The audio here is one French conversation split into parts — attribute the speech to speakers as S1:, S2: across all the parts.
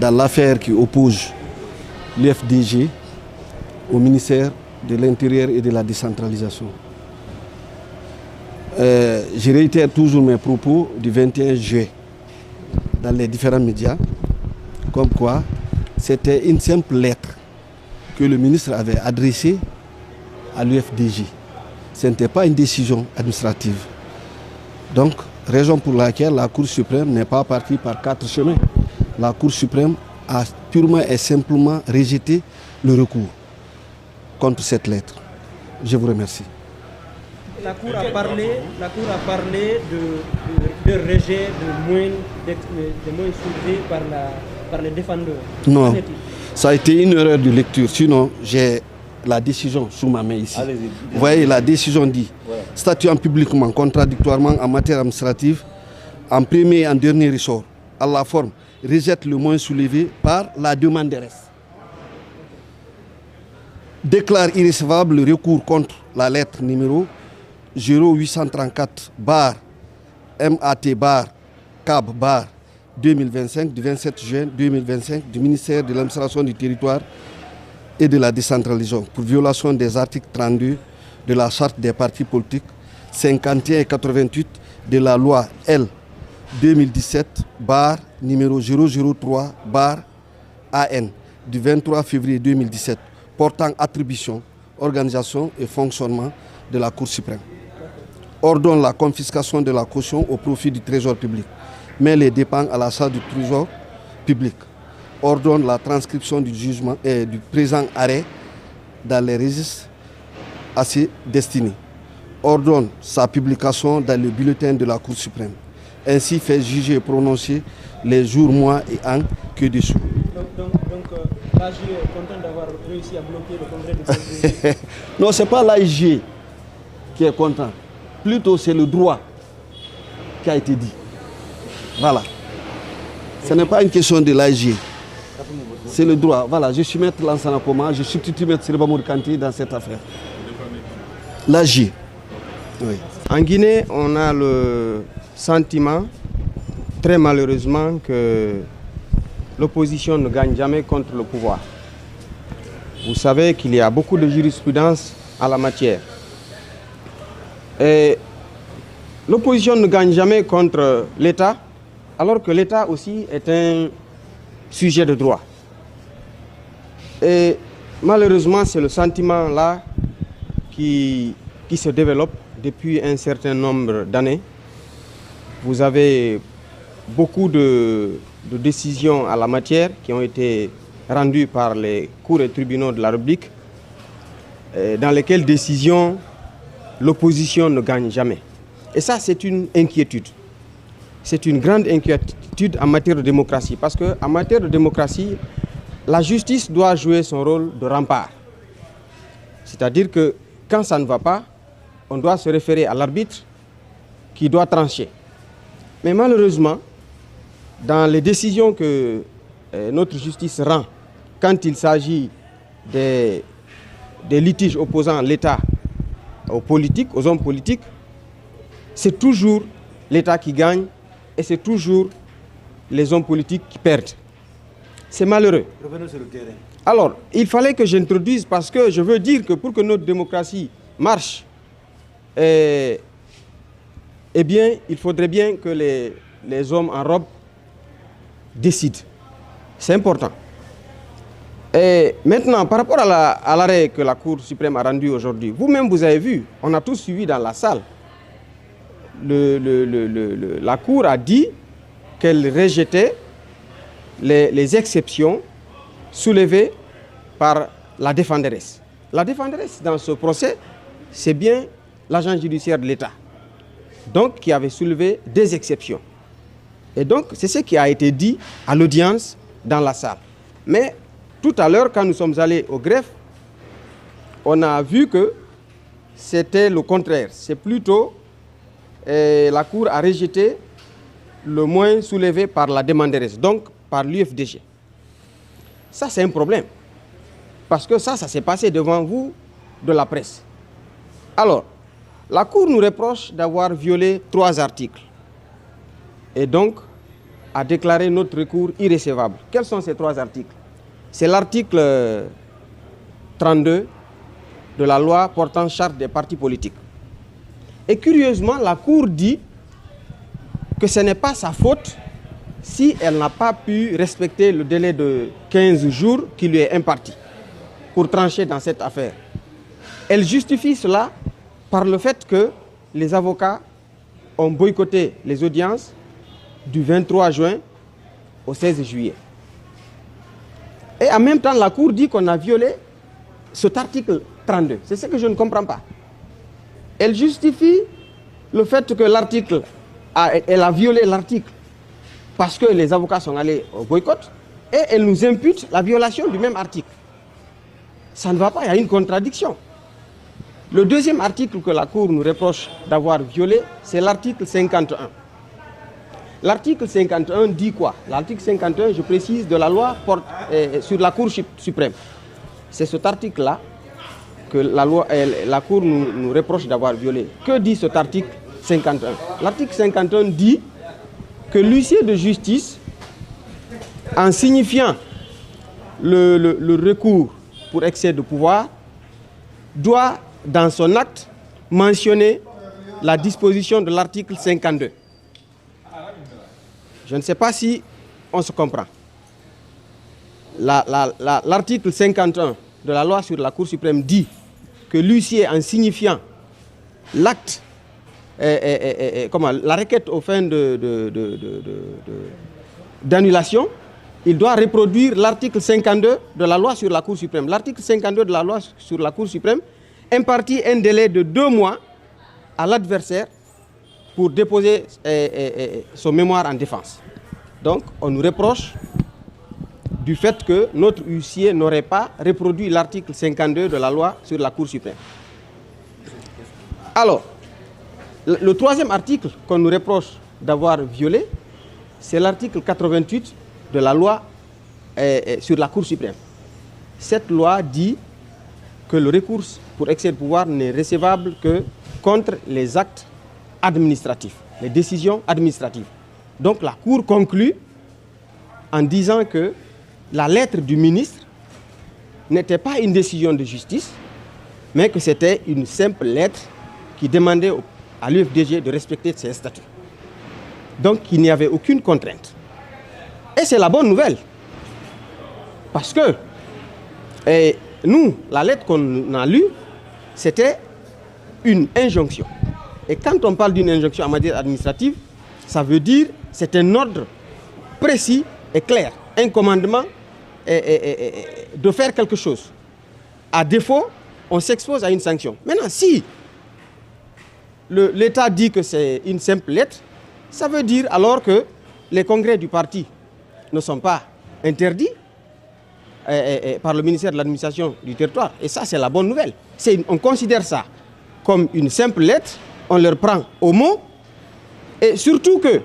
S1: dans l'affaire qui oppose l'UFDG au ministère de l'Intérieur et de la décentralisation. Je réitère toujours mes propos du 21 juillet dans les différents médias, comme quoi c'était une simple lettre que le ministre avait adressée à l'UFDG. Ce n'était pas une décision administrative. Donc, raison pour laquelle la Cour suprême n'est pas partie par 4 chemins. La Cour suprême a purement et simplement rejeté le recours contre cette lettre. Je vous remercie.
S2: La Cour a parlé de rejet de moyens soulevés par les défendeurs.
S1: Non, ça a été une erreur de lecture. Sinon, j'ai la décision sous ma main ici. Vous voyez, la décision dit, statuant publiquement, contradictoirement en matière administrative, en premier et en dernier ressort, à la forme, rejette le moyen soulevé par la demanderesse. Déclare irrecevable le recours contre la lettre numéro 0834 MAT CAB 2025 du 27 juin 2025 du ministère de l'administration du territoire et de la décentralisation pour violation des articles 32 de la charte des partis politiques, 51 et 88 de la loi L 2017 numéro 003 AN du 23 février 2017 portant attribution, organisation et fonctionnement de la Cour suprême. Ordonne la confiscation de la caution au profit du trésor public, mais les dépenses à la charge du trésor public. Ordonne la transcription du jugement et du présent arrêt dans les registres à ses destinés. Ordonne sa publication dans le bulletin de la Cour suprême. Ainsi fait juger et prononcer les jours, mois et ans que dessous.
S2: Donc l'AG est content d'avoir réussi à bloquer le congrès de février.
S1: Non, ce n'est pas l'AG qui est content. Plutôt, c'est le droit qui a été dit. Voilà. Ce n'est pas une question de l'AG. C'est le droit. Voilà, je suis maître Lansana Koma, je substitue maître Sirba Mourikanti dans cette affaire. L'AG. Oui.
S3: En Guinée, on a le sentiment, très malheureusement, que l'opposition ne gagne jamais contre le pouvoir. Vous savez qu'il y a beaucoup de jurisprudence en la matière. Et l'opposition ne gagne jamais contre l'État, alors que l'État aussi est un sujet de droit. Et malheureusement, c'est le sentiment-là qui se développe depuis un certain nombre d'années. Vous avez beaucoup de décisions à la matière qui ont été rendues par les cours et tribunaux de la République, dans lesquelles décisions l'opposition ne gagne jamais. Et ça, c'est une inquiétude. C'est une grande inquiétude en matière de démocratie, parce qu'en matière de démocratie, la justice doit jouer son rôle de rempart. C'est-à-dire que quand ça ne va pas, on doit se référer à l'arbitre qui doit trancher. Mais malheureusement, dans les décisions que notre justice rend, quand il s'agit des litiges opposant l'État aux politiques, aux hommes politiques, c'est toujours l'État qui gagne et c'est toujours les hommes politiques qui perdent. C'est malheureux.
S4: Revenons sur le terrain.
S3: Alors, il fallait que j'introduise, parce que je veux dire que pour que notre démocratie marche, eh bien, il faudrait bien que les hommes en robe décident. C'est important. Et maintenant, par rapport à l'arrêt que la Cour suprême a rendu aujourd'hui, vous-même vous avez vu, on a tous suivi dans la salle, la Cour a dit qu'elle rejetait les exceptions soulevées par la défenderesse. La défenderesse dans ce procès, c'est bien l'agent judiciaire de l'État, donc qui avait soulevé des exceptions. Et donc, c'est ce qui a été dit à l'audience dans la salle. Mais tout à l'heure, quand nous sommes allés au greffe, on a vu que c'était le contraire. C'est plutôt la Cour a rejeté le moyen soulevé par la demanderesse, donc par l'UFDG. Ça, c'est un problème. Parce que ça s'est passé devant vous de la presse. Alors, la Cour nous reproche d'avoir violé 3 articles. Et donc, a déclaré notre recours irrecevable. Quels sont ces 3 articles? C'est l'article 32 de la loi portant charte des partis politiques. Et curieusement, la Cour dit que ce n'est pas sa faute si elle n'a pas pu respecter le délai de 15 jours qui lui est imparti pour trancher dans cette affaire. Elle justifie cela par le fait que les avocats ont boycotté les audiences du 23 juin au 16 juillet. Et en même temps, la Cour dit qu'on a violé cet article 32. C'est ce que je ne comprends pas. Elle justifie le fait que l'article, elle a violé l'article parce que les avocats sont allés au boycott et elle nous impute la violation du même article. Ça ne va pas, il y a une contradiction. Le deuxième article que la Cour nous reproche d'avoir violé, c'est l'article 51. L'article 51 dit quoi? L'article 51, je précise, de la loi sur la Cour suprême. C'est cet article-là que la Cour nous reproche d'avoir violé. Que dit cet article 51? L'article 51 dit que l'huissier de justice, en signifiant le recours pour excès de pouvoir, doit, dans son acte, mentionner la disposition de l'article 52. Je ne sais pas si on se comprend. L'article 51 de la loi sur la Cour suprême dit que l'huissier, en signifiant l'acte, la requête aux fins d'annulation, il doit reproduire l'article 52 de la loi sur la Cour suprême. L'article 52 de la loi sur la Cour suprême impartit un délai de 2 mois à l'adversaire pour déposer son mémoire en défense. Donc, on nous reproche du fait que notre huissier n'aurait pas reproduit l'article 52 de la loi sur la Cour suprême. Alors, le troisième article qu'on nous reproche d'avoir violé, c'est l'article 88 de la loi sur la Cour suprême. Cette loi dit que le recours pour excès de pouvoir n'est recevable que contre les actes administratifs, les décisions administratives. Donc la Cour conclut en disant que la lettre du ministre n'était pas une décision de justice, mais que c'était une simple lettre qui demandait à l'UFDG de respecter ses statuts. Donc il n'y avait aucune contrainte. Et c'est la bonne nouvelle. Parce que nous, la lettre qu'on a lue, c'était une injonction. Et quand on parle d'une injonction en matière administrative, ça veut dire c'est un ordre précis et clair, un commandement de faire quelque chose. À défaut, on s'expose à une sanction. Maintenant, si l'État dit que c'est une simple lettre, ça veut dire alors que les congrès du parti ne sont pas interdits par le ministère de l'administration du territoire. Et ça, c'est la bonne nouvelle. On considère ça comme une simple lettre, on leur prend au mot. Et surtout que,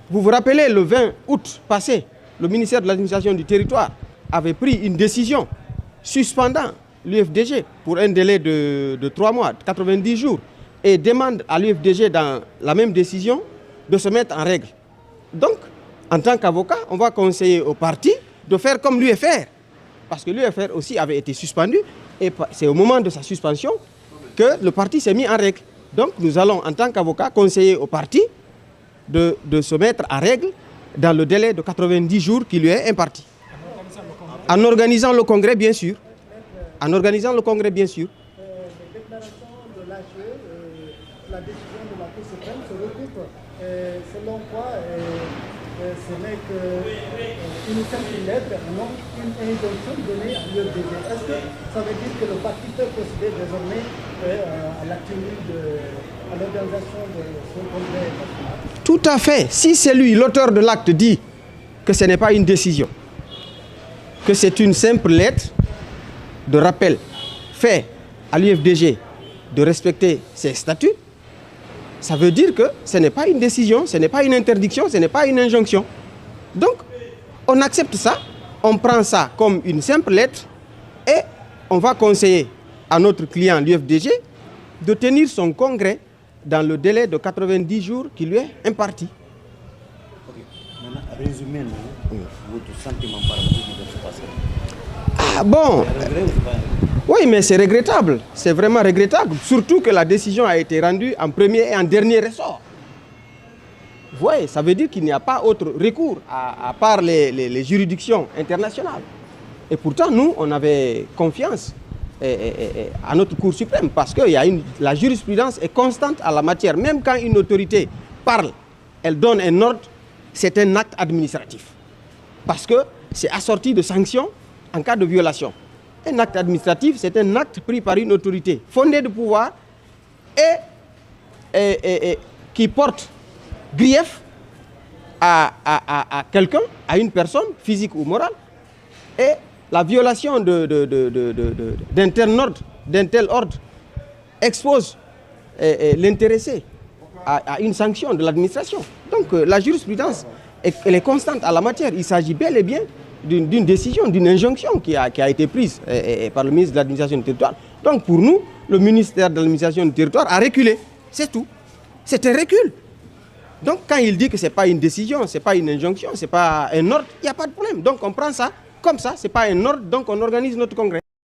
S3: vous vous rappelez, le 20 août passé, le ministère de l'administration du territoire avait pris une décision suspendant l'UFDG pour un délai de 3 mois, 90 jours, et demande à l'UFDG dans la même décision de se mettre en règle. Donc, en tant qu'avocat, on va conseiller au parti de faire comme l'UFR, parce que l'UFR aussi avait été suspendu, et c'est au moment de sa suspension que le parti s'est mis en règle. Donc, nous allons, en tant qu'avocat, conseiller au parti de se mettre en règle dans le délai de 90 jours qui lui est imparti. En organisant le congrès, bien sûr. En organisant le congrès, bien sûr.
S4: Les déclarations de l'AGE, la décision de la Cour suprême se recoupe. Selon quoi, ce n'est qu'une simple lettre, non une injonction donnée à l'UFDG. Est-ce que ça veut dire que le parti peut procéder désormais à la tenue à l'organisation de son congrès national?
S3: Tout à fait. Si c'est lui, l'auteur de l'acte, dit que ce n'est pas une décision, que c'est une simple lettre de rappel fait à l'UFDG de respecter ses statuts, ça veut dire que ce n'est pas une décision, ce n'est pas une interdiction, ce n'est pas une injonction. Donc, on accepte ça, on prend ça comme une simple lettre et on va conseiller à notre client, l'UFDG, de tenir son congrès dans le délai de 90 jours qui lui est imparti.
S5: Okay. Maintenant, Résumez votre sentiment par rapport à ce qui se passe.
S3: Ah bon, oui, mais c'est regrettable. C'est vraiment regrettable. Surtout que la décision a été rendue en premier et en dernier ressort. Vous voyez, ça veut dire qu'il n'y a pas autre recours à part les juridictions internationales. Et pourtant, nous, on avait confiance à notre Cour suprême parce que la jurisprudence est constante à la matière. Même quand une autorité parle, elle donne un ordre, c'est un acte administratif. Parce que c'est assorti de sanctions en cas de violation. Un acte administratif, c'est un acte pris par une autorité fondée de pouvoir et qui porte grief à quelqu'un, à une personne, physique ou morale, et la violation d'un tel ordre expose l'intéressé à une sanction de l'administration. Donc la jurisprudence, elle est constante à la matière. Il s'agit bel et bien d'une décision, d'une injonction qui a été prise par le ministre de l'administration du territoire. Donc pour nous, le ministère de l'administration du territoire a reculé. C'est tout. C'est un recul. Donc quand il dit que ce n'est pas une décision, ce n'est pas une injonction, ce n'est pas un ordre, il n'y a pas de problème. Donc on prend ça comme ça, ce n'est pas un ordre, donc on organise notre congrès.